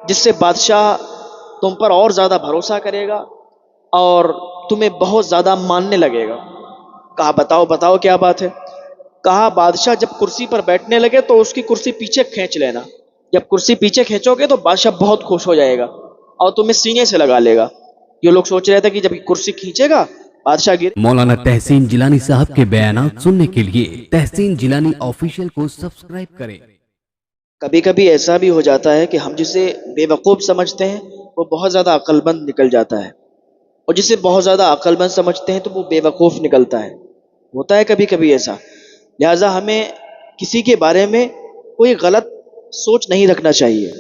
جس سے بادشاہ تم پر اور زیادہ بھروسہ کرے گا اور تمہیں بہت زیادہ ماننے لگے گا۔ کہا بتاؤ بتاؤ کیا بات ہے؟ کہا بادشاہ جب کرسی پر بیٹھنے لگے تو اس کی کرسی پیچھے کھینچ لینا۔ جب کرسی پیچھے کھینچو گے تو بادشاہ بہت خوش ہو جائے گا اور تمہیں سینے سے لگا لے گا۔ یہ لوگ سوچ رہے تھے کہ جب یہ کرسی کھینچے گا بادشاہ گر۔ مولانا تحسین جیلانی صاحب کے بیانات سننے کے لیے تحسین جیلانی آفیشیل کو سبسکرائب کریں۔ کبھی کبھی ایسا بھی ہو جاتا ہے کہ ہم جسے بے وقوف سمجھتے ہیں وہ بہت زیادہ عقل مند نکل جاتا ہے، اور جسے بہت زیادہ عقل مند سمجھتے ہیں تو وہ بے وقوف نکلتا ہے۔ ہوتا ہے کبھی کبھی ایسا، لہٰذا ہمیں کسی کے بارے میں کوئی غلط سوچ نہیں رکھنا چاہیے۔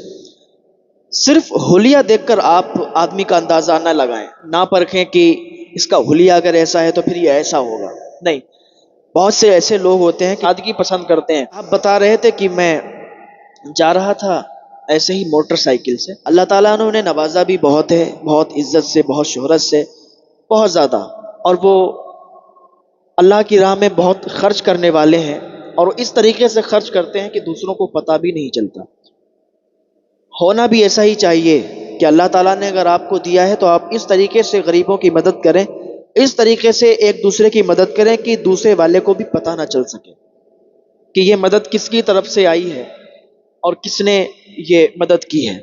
صرف حلیہ دیکھ کر آپ آدمی کا اندازہ نہ لگائیں، نہ پرکھیں کہ اس کا حلیہ اگر ایسا ہے تو پھر یہ ایسا ہوگا۔ نہیں، بہت سے ایسے لوگ ہوتے ہیں کہ سادگی پسند کرتے ہیں۔ آپ بتا رہے تھے کہ میں جا رہا تھا ایسے ہی موٹر سائیکل سے، اللہ تعالیٰ نے انہیں نوازا بھی بہت ہے، بہت عزت سے، بہت شہرت سے، بہت زیادہ، اور وہ اللہ کی راہ میں بہت خرچ کرنے والے ہیں، اور وہ اس طریقے سے خرچ کرتے ہیں کہ دوسروں کو پتہ بھی نہیں چلتا۔ ہونا بھی ایسا ہی چاہیے کہ اللہ تعالیٰ نے اگر آپ کو دیا ہے تو آپ اس طریقے سے غریبوں کی مدد کریں، اس طریقے سے ایک دوسرے کی مدد کریں کہ دوسرے والے کو بھی پتہ نہ چل سکے کہ یہ مدد کس کی طرف سے آئی ہے اور کس نے یہ مدد کی ہے۔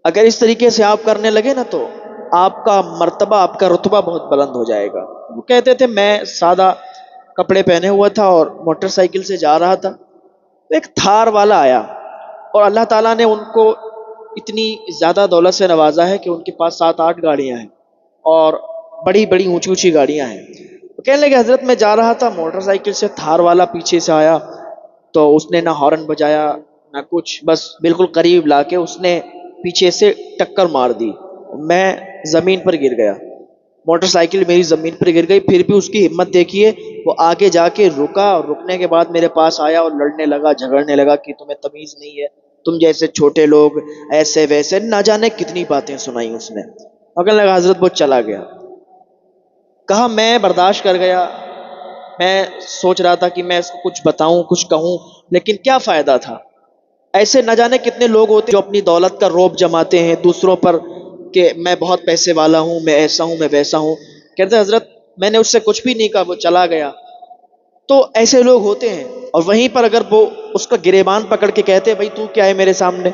اگر اس طریقے سے آپ کرنے لگے نا تو آپ کا مرتبہ، آپ کا رتبہ بہت بلند ہو جائے گا۔ وہ کہتے تھے میں سادہ کپڑے پہنے ہوا تھا اور موٹر سائیکل سے جا رہا تھا، ایک تھار والا آیا اور اللہ تعالیٰ نے ان کو اتنی زیادہ دولت سے نوازا ہے کہ ان کے پاس 7-8 گاڑیاں ہیں اور بڑی بڑی اونچی اونچی گاڑیاں ہیں۔ وہ کہنے لگے حضرت میں جا رہا تھا موٹر سائیکل سے، تھار والا پیچھے سے آیا تو اس نے نہ ہارن بجایا نہ کچھ، بس بالکل قریب لا کے اس نے پیچھے سے ٹکر مار دی، میں زمین پر گر گیا، موٹر سائیکل میری زمین پر گر گئی۔ پھر بھی اس کی ہمت دیکھیے، وہ آگے جا کے رکا اور رکنے کے بعد میرے پاس آیا اور لڑنے لگا، جھگڑنے لگا کہ تمہیں تمیز نہیں ہے، تم جیسے چھوٹے لوگ ایسے ویسے، نہ جانے کتنی باتیں سنائی اس نے۔ اور کہنے لگا حضرت وہ چلا گیا۔ کہا میں برداشت کر گیا، میں سوچ رہا تھا کہ میں اس کو کچھ بتاؤں کچھ کہوں، لیکن کیا فائدہ تھا؟ ایسے نہ جانے کتنے لوگ ہوتے ہیں جو اپنی دولت کا رعب جماتے ہیں دوسروں پر کہ میں بہت پیسے والا ہوں، میں ایسا ہوں، میں ویسا ہوں۔ کہتے حضرت میں نے اس سے کچھ بھی نہیں کہا، وہ چلا گیا۔ تو ایسے لوگ ہوتے ہیں، اور وہیں پر اگر وہ اس کا گریبان پکڑ کے کہتے بھائی تو کیا ہے میرے سامنے،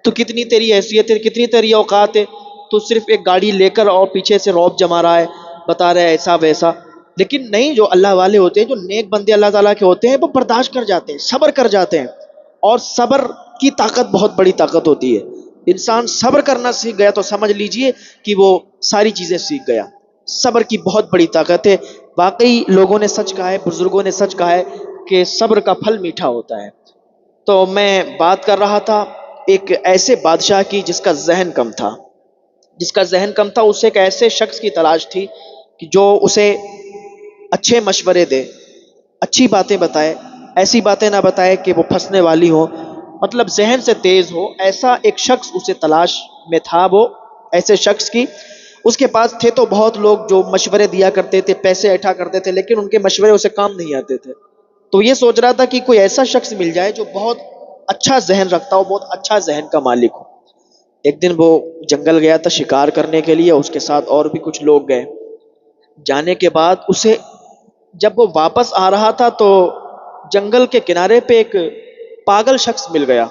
تو کتنی تیری حیثیت ہے، کتنی تیری اوقات ہے، تو صرف ایک گاڑی لے کر اور پیچھے سے رعب جما رہا ہے، بتا رہا ہے ایسا ویسا۔ لیکن نہیں، جو اللہ والے ہوتے ہیں، جو نیک بندے اللہ تعالیٰ کے ہوتے ہیں، وہ برداشت کر جاتے ہیں، صبر کر جاتے ہیں، اور صبر کی طاقت بہت بڑی طاقت ہوتی ہے۔ انسان صبر کرنا سیکھ گیا تو سمجھ لیجئے کہ وہ ساری چیزیں سیکھ گیا۔ صبر کی بہت بڑی طاقت ہے، واقعی لوگوں نے سچ کہا ہے، بزرگوں نے سچ کہا ہے کہ صبر کا پھل میٹھا ہوتا ہے۔ تو میں بات کر رہا تھا ایک ایسے بادشاہ کی جس کا ذہن کم تھا، اسے ایک ایسے شخص کی تلاش تھی کہ جو اسے اچھے مشورے دے، اچھی باتیں بتائے، ایسی باتیں نہ بتائے کہ وہ پھنسنے والی ہو، مطلب ذہن سے تیز ہو۔ ایسا ایک شخص اسے تلاش میں تھا، وہ ایسے شخص کی اس کے پاس تھے تو بہت لوگ جو مشورے دیا کرتے تھے، پیسے اٹھا کرتے تھے، لیکن ان کے مشورے اسے کام نہیں آتے تھے۔ تو یہ سوچ رہا تھا کہ کوئی ایسا شخص مل جائے جو بہت اچھا ذہن رکھتا ہو، بہت اچھا ذہن کا مالک ہو۔ ایک دن وہ جنگل گیا تھا شکار کرنے کے لیے، اس کے ساتھ اور بھی کچھ لوگ گئے۔ جانے کے بعد اسے جب وہ واپس آ رہا تھا تو جنگل کے کنارے پہ ایک پاگل شخص مل گیا،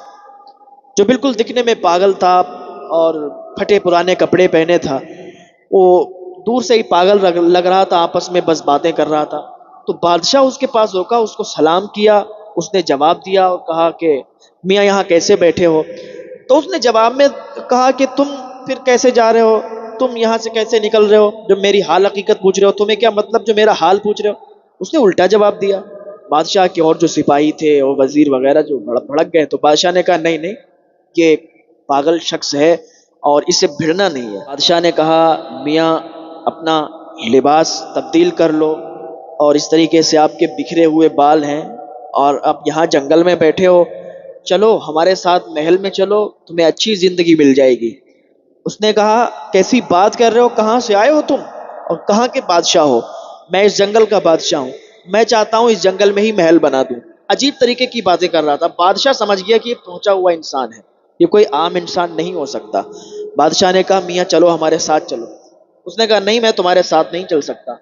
جو بالکل دکھنے میں پاگل تھا اور پھٹے پرانے کپڑے پہنے تھا۔ وہ دور سے ہی پاگل لگ رہا تھا، آپس میں بس باتیں کر رہا تھا۔ تو بادشاہ اس کے پاس روکا، اس کو سلام کیا، اس نے جواب دیا اور کہا کہ میاں یہاں کیسے بیٹھے ہو؟ تو اس نے جواب میں کہا کہ تم پھر کیسے جا رہے ہو، تم یہاں سے کیسے نکل رہے ہو، جو میری حال حقیقت پوچھ رہے ہو، تمہیں کیا مطلب جو میرا حال پوچھ رہے ہو؟ اس نے الٹا جواب دیا۔ بادشاہ کے اور جو سپاہی تھے اور وزیر وغیرہ جو بھڑک گئے، تو بادشاہ نے کہا نہیں نہیں، یہ پاگل شخص ہے اور اسے بھڑنا نہیں ہے۔ بادشاہ نے کہا میاں اپنا لباس تبدیل کر لو، اور اس طریقے سے آپ کے بکھرے ہوئے بال ہیں اور آپ یہاں جنگل میں بیٹھے ہو، چلو ہمارے ساتھ محل میں چلو، تمہیں اچھی زندگی مل جائے گی۔ اس نے کہا کیسی بات کر رہے ہو، کہاں سے آئے ہو تم اور کہاں کے بادشاہ ہو؟ میں اس جنگل کا بادشاہ ہوں، میں چاہتا ہوں اس جنگل میں ہی محل بنا دوں۔ عجیب طریقے کی باتیں کر رہا تھا۔ بادشاہ سمجھ گیا کہ یہ پہنچا ہوا انسان ہے، یہ کوئی عام انسان نہیں ہو سکتا۔ بادشاہ نے کہا میاں چلو ہمارے ساتھ چلو۔ اس نے کہا نہیں میں تمہارے ساتھ نہیں چل سکتا۔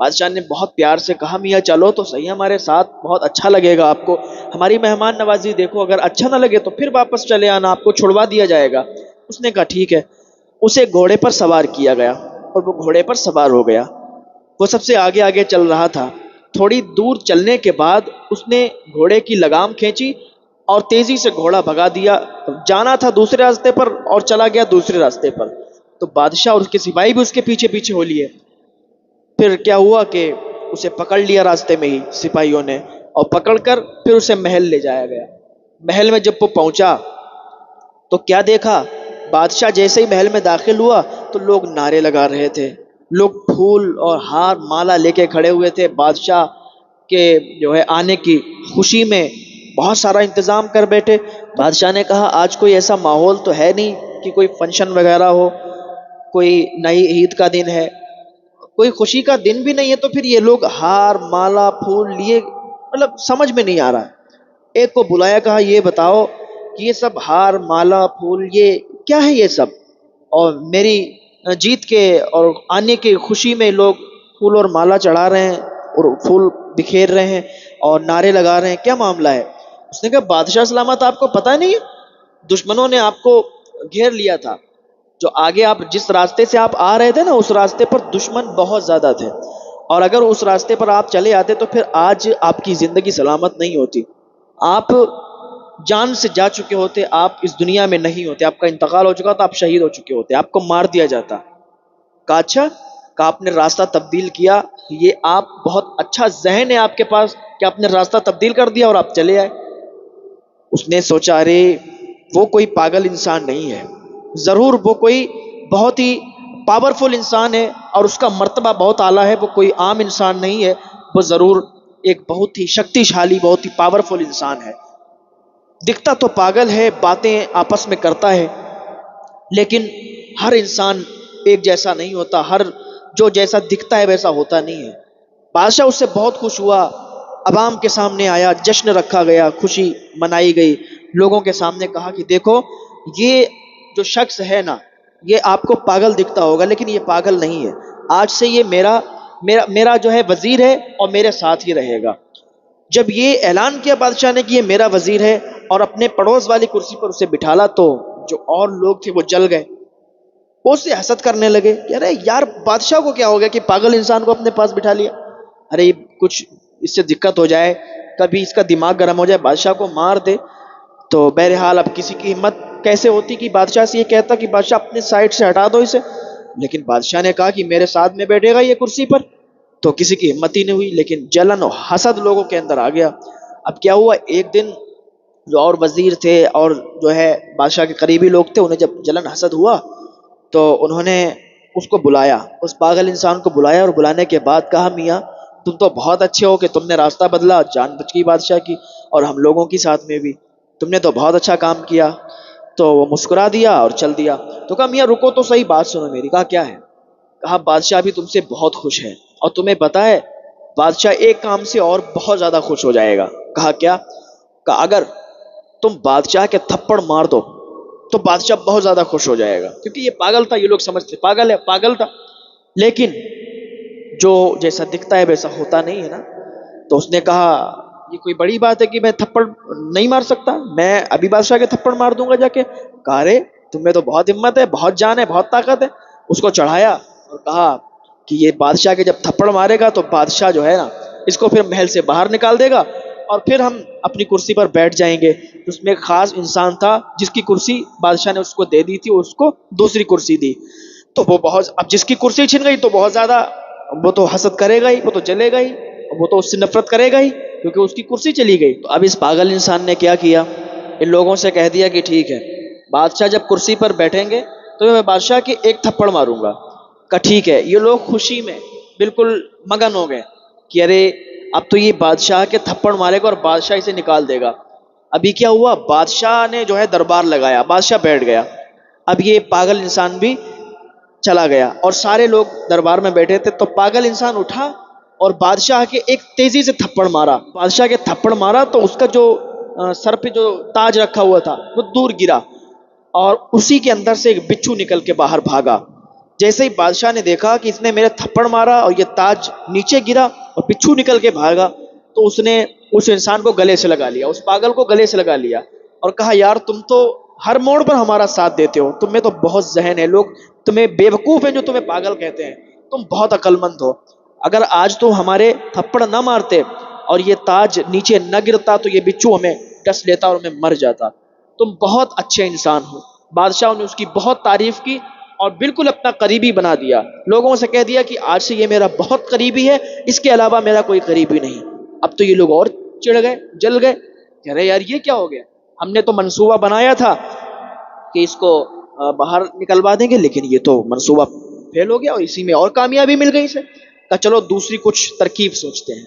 بادشاہ نے بہت پیار سے کہا میاں چلو تو صحیح ہمارے ساتھ، بہت اچھا لگے گا آپ کو، ہماری مہمان نوازی دیکھو، اگر اچھا نہ لگے تو پھر واپس چلے آنا، آپ کو چھڑوا دیا جائے گا۔ اس نے کہا ٹھیک ہے۔ اسے گھوڑے پر سوار کیا گیا اور وہ گھوڑے پر سوار ہو گیا۔ وہ سب سے آگے آگے چل رہا تھا۔ تھوڑی دور چلنے کے بعد اس نے گھوڑے کی لگام کھینچی اور تیزی سے گھوڑا بھگا دیا۔ جانا تھا دوسرے راستے پر اور چلا گیا دوسرے راستے پر۔ تو بادشاہ اور اس کے سپاہی بھی اس کے پیچھے پیچھے ہو لیے۔ پھر کیا ہوا کہ اسے پکڑ لیا راستے میں ہی سپاہیوں نے، اور پکڑ کر پھر اسے محل لے جایا گیا۔ محل میں جب وہ پہنچا تو کیا دیکھا، بادشاہ جیسے ہی محل میں داخل ہوا تو لوگ نعرے لگا رہے تھے، لوگ پھول اور ہار مالا لے کے کھڑے ہوئے تھے، بادشاہ کے جو ہے آنے کی خوشی میں بہت سارا انتظام کر بیٹھے۔ بادشاہ نے کہا آج کوئی ایسا ماحول تو ہے نہیں کہ کوئی فنکشن وغیرہ ہو، کوئی نئی عید کا دن ہے، کوئی خوشی کا دن بھی نہیں ہے، تو پھر یہ لوگ ہار مالا پھول لیے، مطلب سمجھ میں نہیں آ رہا۔ ایک کو بلایا، کہا یہ بتاؤ کہ یہ سب ہار مالا پھول یہ کیا ہے یہ سب، اور میری جیت کے اور آنے کی خوشی میں لوگ پھول اور مالا چڑھا رہے ہیں اور پھول بکھیر رہے ہیں اور نعرے لگا رہے ہیں، کیا معاملہ ہے؟ اس نے کہا بادشاہ سلامت آپ کو پتہ نہیں ہے، دشمنوں نے آپ کو گھیر لیا تھا، جو آگے آپ جس راستے سے آپ آ رہے تھے نا اس راستے پر دشمن بہت زیادہ تھے، اور اگر اس راستے پر آپ چلے آتے تو پھر آج آپ کی زندگی سلامت نہیں ہوتی، آپ جان سے جا چکے ہوتے، آپ اس دنیا میں نہیں ہوتے، آپ کا انتقال ہو چکا تو آپ شہید ہو چکے ہوتے، آپ کو مار دیا جاتا۔ کہا اچھا، کہ آپ نے راستہ تبدیل کیا، یہ آپ بہت اچھا ذہن ہے آپ کے پاس کہ آپ نے راستہ تبدیل کر دیا اور آپ چلے آئے۔ اس نے سوچا ارے وہ کوئی پاگل انسان نہیں ہے، ضرور وہ کوئی بہت ہی پاورفل انسان ہے اور اس کا مرتبہ بہت اعلیٰ ہے، وہ کوئی عام انسان نہیں ہے، وہ ضرور ایک بہت ہی شکتیشالی بہت ہی پاورفل انسان ہے، دکھتا تو پاگل ہے، باتیں آپس میں کرتا ہے، لیکن ہر انسان ایک جیسا نہیں ہوتا، ہر جو جیسا دکھتا ہے ویسا ہوتا نہیں ہے۔ بادشاہ اس سے بہت خوش ہوا، عوام کے سامنے آیا، جشن رکھا گیا، خوشی منائی گئی، لوگوں کے سامنے کہا کہ دیکھو یہ جو شخص ہے نا یہ آپ کو پاگل دکھتا ہوگا لیکن یہ پاگل نہیں ہے، آج سے یہ میرا میرا میرا جو ہے وزیر ہے اور میرے ساتھ ہی رہے گا۔ جب یہ اعلان کیا بادشاہ نے کہ یہ میرا وزیر ہے اور اپنے پڑوس والی کرسی پر اسے بٹھالا تو جو اور لوگ تھے وہ جل گئے، وہ اس سے حسد کرنے لگے کہ ارے یار بادشاہ کو کیا ہو گیا کہ پاگل انسان کو اپنے پاس بٹھا لیا، ارے کچھ اس سے دقت ہو جائے، کبھی اس کا دماغ گرم ہو جائے، بادشاہ کو مار دے۔ تو بہرحال اب کسی کی ہمت کیسے ہوتی کہ بادشاہ سے یہ کہتا کہ بادشاہ اپنے سائڈ سے ہٹا دو اسے، لیکن بادشاہ نے کہا کہ میرے ساتھ میں بیٹھے گا یہ کرسی پر، تو کسی کی ہمت ہی نہیں ہوئی، لیکن جلن و حسد لوگوں کے اندر آ گیا۔ اب کیا ہوا، ایک دن جو اور وزیر تھے اور جو ہے بادشاہ کے قریبی لوگ تھے انہیں جب جلن حسد ہوا تو انہوں نے اس کو بلایا، اس پاگل انسان کو بلایا، اور بلانے کے بعد کہا میاں تم تو بہت اچھے ہو کہ تم نے راستہ بدلا، جان بچ گئی بادشاہ کی اور ہم لوگوں کی ساتھ میں بھی، تم نے تو بہت اچھا کام کیا۔ تو وہ مسکرا دیا اور چل دیا۔ تو کہا میاں رکو تو صحیح، بات سنو میری۔ کہا کیا ہے؟ کہا بادشاہ بھی تم سے بہت خوش ہے اور تمہیں پتا ہے بادشاہ ایک کام سے اور بہت زیادہ خوش ہو جائے گا۔ کہا کیا؟ کہا اگر تم بادشاہ کے تھپڑ مار دو تو بادشاہ بہت زیادہ خوش ہو جائے گا، کیونکہ یہ پاگل تھا، یہ لوگ سمجھتے پاگل ہے، پاگل تھا، لیکن جو جیسا دکھتا ہے ویسا ہوتا نہیں ہے نا۔ تو اس نے کہا یہ کوئی بڑی بات ہے کہ میں تھپڑ نہیں مار سکتا، میں ابھی بادشاہ کے تھپڑ مار دوں گا جا کے۔ کہا ارے تم میں تو بہت ہمت ہے، بہت جان ہے، بہت طاقت ہے۔ اس کو چڑھایا اور کہا کہ یہ بادشاہ کے جب تھپڑ مارے گا تو بادشاہ جو ہے نا اس کو پھر محل سے باہر نکال دے گا اور پھر ہم اپنی کرسی پر بیٹھ جائیں گے۔ اس میں ایک خاص انسان تھا جس کی کرسی بادشاہ نے اس کو دے دی تھی، اس کو دوسری کرسی دی، تو وہ بہت، اب جس کی کرسی چھن گئی تو بہت زیادہ وہ تو حسد کرے گا ہی، وہ تو جلے گا ہی، وہ تو اس سے نفرت کرے گا ہی کیونکہ اس کی کرسی چلی گئی۔ تو اب اس پاگل انسان نے کیا کیا، ان لوگوں سے کہہ دیا کہ ٹھیک ہے بادشاہ جب کرسی پر بیٹھیں گے تو میں بادشاہ کے ایک تھپڑ ماروں گا۔ کہا ٹھیک ہے۔ یہ لوگ خوشی میں بالکل مگن ہو گئے کہ ارے اب تو یہ بادشاہ کے تھپڑ مارے گا اور بادشاہ اسے نکال دے گا۔ ابھی کیا ہوا، بادشاہ نے جو ہے دربار لگایا، بادشاہ بیٹھ گیا، اب یہ پاگل انسان بھی چلا گیا اور سارے لوگ دربار میں بیٹھے تھے۔ تو پاگل انسان اٹھا اور بادشاہ کے ایک تیزی سے تھپڑ مارا، بادشاہ کے تھپڑ مارا تو اس کا جو سر پہ جو تاج رکھا ہوا تھا وہ دور گرا اور اسی کے اندر سے ایک بچھو نکل کے باہر بھاگا۔ جیسے ہی بادشاہ نے دیکھا کہ اس نے میرے تھپڑ مارا اور یہ تاج نیچے گرا اور بچھو نکل کے بھاگا، تو اس نے اس انسان کو گلے سے لگا لیا، اس پاگل کو گلے سے لگا لیا اور کہا یار تم تو ہر موڑ پر ہمارا ساتھ دیتے ہو، تم میں تو بہت ذہن ہے، لوگ تمہیں بے وقوف ہیں جو تمہیں پاگل کہتے ہیں، تم بہت عقل مند ہو، اگر آج تو ہمارے تھپڑ نہ مارتے اور یہ تاج نیچے نہ گرتا تو یہ بچھو ہمیں ڈس لیتا اور ہمیں مر جاتا، تم بہت اچھے انسان ہو۔ بادشاہ نے اس کی بہت تعریف کی اور بالکل اپنا قریبی بنا دیا، لوگوں سے کہہ دیا کہ آج سے یہ میرا بہت قریبی ہے، اس کے علاوہ میرا کوئی قریبی نہیں۔ اب تو یہ لوگ اور چڑھ گئے، جل گئے، کہہ رہے یار یہ کیا ہو گیا، ہم نے تو منصوبہ بنایا تھا کہ اس کو باہر نکلوا دیں گے، لیکن یہ تو منصوبہ فیل ہو گیا اور اسی میں اور کامیابی مل گئی اسے۔ کہا چلو دوسری کچھ ترکیب سوچتے ہیں۔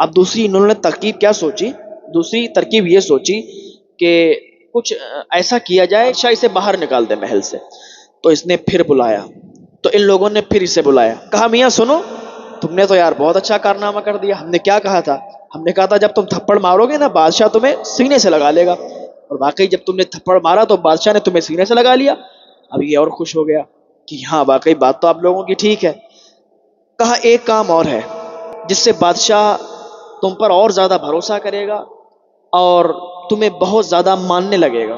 اب دوسری انہوں نے ترکیب کیا سوچی؟ دوسری ترکیب یہ سوچی کہ کچھ ایسا کیا جائے شاید اسے باہر نکال دے محل سے۔ تو اس نے پھر بلایا، تو ان لوگوں نے پھر اسے بلایا، کہا میاں سنو، تم نے تو یار بہت اچھا کارنامہ کر دیا، ہم نے کیا کہا تھا؟ ہم نے کہا تھا جب تم تھپڑ مارو گے نا بادشاہ تمہیں سینے سے لگا لے گا، اور واقعی جب تم نے تھپڑ مارا تو بادشاہ نے تمہیں سینے سے لگا لیا۔ اب یہ اور خوش ہو گیا کہ ہاں واقعی بات تو آپ لوگوں کی ٹھیک ہے۔ کہا ایک کام اور ہے جس سے بادشاہ تم پر اور زیادہ بھروسہ کرے گا اور تمہیں بہت زیادہ ماننے لگے گا۔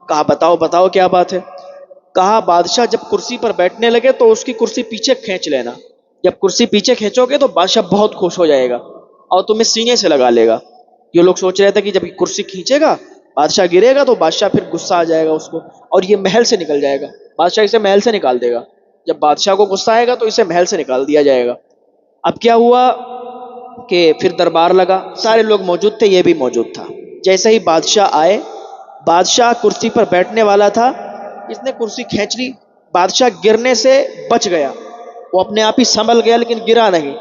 کہا بتاؤ بتاؤ کیا بات ہے؟ کہا بادشاہ جب کرسی پر بیٹھنے لگے تو اس کی کرسی پیچھے کھینچ لینا، جب کرسی پیچھے کھینچو گے تو بادشاہ بہت خوش ہو جائے گا اور تمہیں سینے سے لگا لے گا۔ یہ لوگ سوچ رہے تھے کہ جب یہ کرسی کھینچے گا بادشاہ گرے گا تو بادشاہ پھر غصہ آ جائے گا اس کو اور یہ محل سے نکل جائے گا، بادشاہ اسے محل سے نکال دے گا، جب بادشاہ کو غصہ آئے گا تو اسے محل سے نکال دیا جائے گا۔ اب کیا ہوا کہ پھر دربار لگا، سارے لوگ موجود تھے، یہ بھی موجود تھا۔ جیسے ہی بادشاہ آئے، بادشاہ کرسی پر بیٹھنے والا تھا، اس نے کرسی کھینچ لی، بادشاہ گرنے سے بچ گیا، وہ اپنے آپ ہی سنبھل گیا لیکن گرا نہیں۔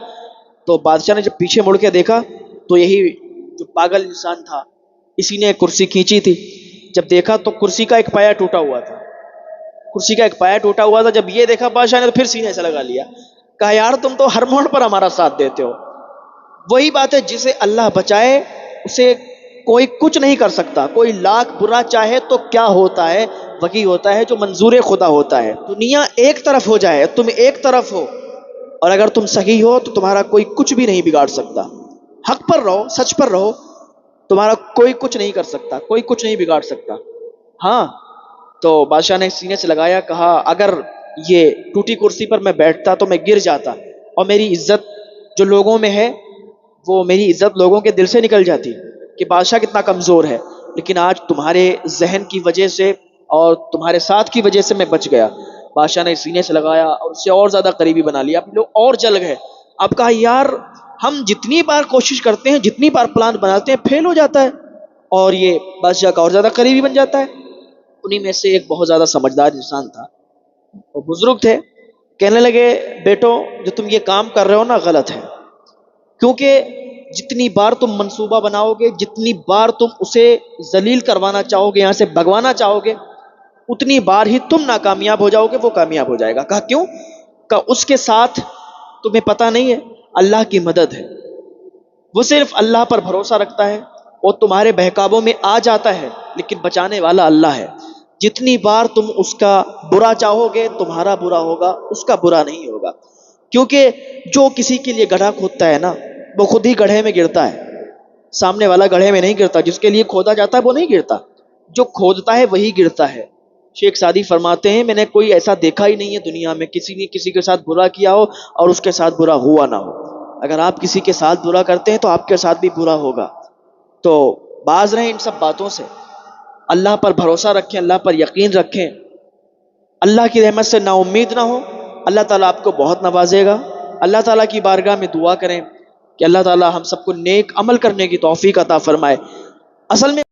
تو بادشاہ نے جب پیچھے مڑ کے دیکھا تو یہی جو پاگل انسان تھا اسی نے کرسی کھینچی تھی۔ جب دیکھا تو کرسی کا ایک پایا ٹوٹا ہوا تھا، کرسی کا ایک پایا ٹوٹا ہوا تھا۔ جب یہ دیکھا بادشاہ نے تو پھر سینے سے لگا لیا، کہا یار تم تو ہر موڑ پر ہمارا ساتھ دیتے ہو۔ وہی بات ہے، جسے اللہ بچائے اسے کوئی کچھ نہیں کر سکتا، کوئی لاکھ برا چاہے تو کیا ہوتا ہے، وہی ہوتا ہے جو منظور خدا ہوتا ہے۔ دنیا ایک طرف ہو جائے تم ایک طرف ہو، اور اگر تم صحیح ہو تو تمہارا کوئی کچھ بھی نہیں بگاڑ سکتا، حق پر رہو، سچ پر رہو، تمہارا کوئی کچھ نہیں کر سکتا، کوئی کچھ نہیں بگاڑ سکتا۔ ہاں تو بادشاہ نے سینے سے لگایا، کہا اگر یہ ٹوٹی کرسی پر میں بیٹھتا تو میں گر جاتا اور میری عزت جو لوگوں میں ہے وہ میری عزت لوگوں کے دل سے نکل جاتی کہ بادشاہ کتنا کمزور ہے، لیکن آج تمہارے ذہن کی وجہ سے اور تمہارے ساتھ کی وجہ سے میں بچ گیا۔ بادشاہ نے سینے سے لگایا اور اس سے اور زیادہ قریبی بنا لیا، اب لوگ اور جل گئے۔ اب کہا یار ہم جتنی بار کوشش کرتے ہیں، جتنی بار پلان بناتے ہیں، فیل ہو جاتا ہے اور یہ بادشاہ کا اور زیادہ قریبی بن جاتا ہے۔ انہی میں سے ایک بہت زیادہ سمجھدار انسان تھا، وہ بزرگ تھے، کہنے لگے بیٹو جو تم یہ کام کر رہے ہو نا غلط ہے، کیونکہ جتنی بار تم منصوبہ بناؤ گے، جتنی بار تم اسے ذلیل کروانا چاہو گے، یہاں سے بھگوانا چاہو گے، اتنی بار ہی تم ناکامیاب ہو جاؤ گے، وہ کامیاب ہو جائے گا۔ کہا کیوں؟ کہا اس کے ساتھ تمہیں پتہ نہیں ہے اللہ کی مدد ہے، وہ صرف اللہ پر بھروسہ رکھتا ہے، وہ تمہارے بہکاووں میں آ جاتا ہے لیکن بچانے والا اللہ ہے۔ جتنی بار تم اس کا برا چاہو گے تمہارا برا ہوگا، اس کا برا نہیں ہوگا، کیونکہ جو کسی کے لیے گڑھا کھودتا ہے نا وہ خود ہی گڑھے میں گرتا ہے، سامنے والا گڑھے میں نہیں گرتا، جس کے لیے کھودا جاتا ہے وہ نہیں گرتا، جو کھودتا ہے وہی گرتا ہے۔ شیخ سعدی فرماتے ہیں میں نے کوئی ایسا دیکھا ہی نہیں ہے دنیا میں کسی نے کسی کے ساتھ برا کیا ہو اور اس کے ساتھ برا ہوا نہ ہو۔ اگر آپ کسی کے ساتھ برا کرتے ہیں تو آپ کے ساتھ بھی برا ہوگا، تو باز رہیں ان سب باتوں سے، اللہ پر بھروسہ رکھیں، اللہ پر یقین رکھیں، اللہ کی رحمت سے نا امید نہ ہو، اللہ تعالیٰ آپ کو بہت نوازے گا۔ اللہ تعالیٰ کی بارگاہ میں دعا کریں کہ اللہ تعالیٰ ہم سب کو نیک عمل کرنے کی توفیق عطا فرمائے۔ اصل میں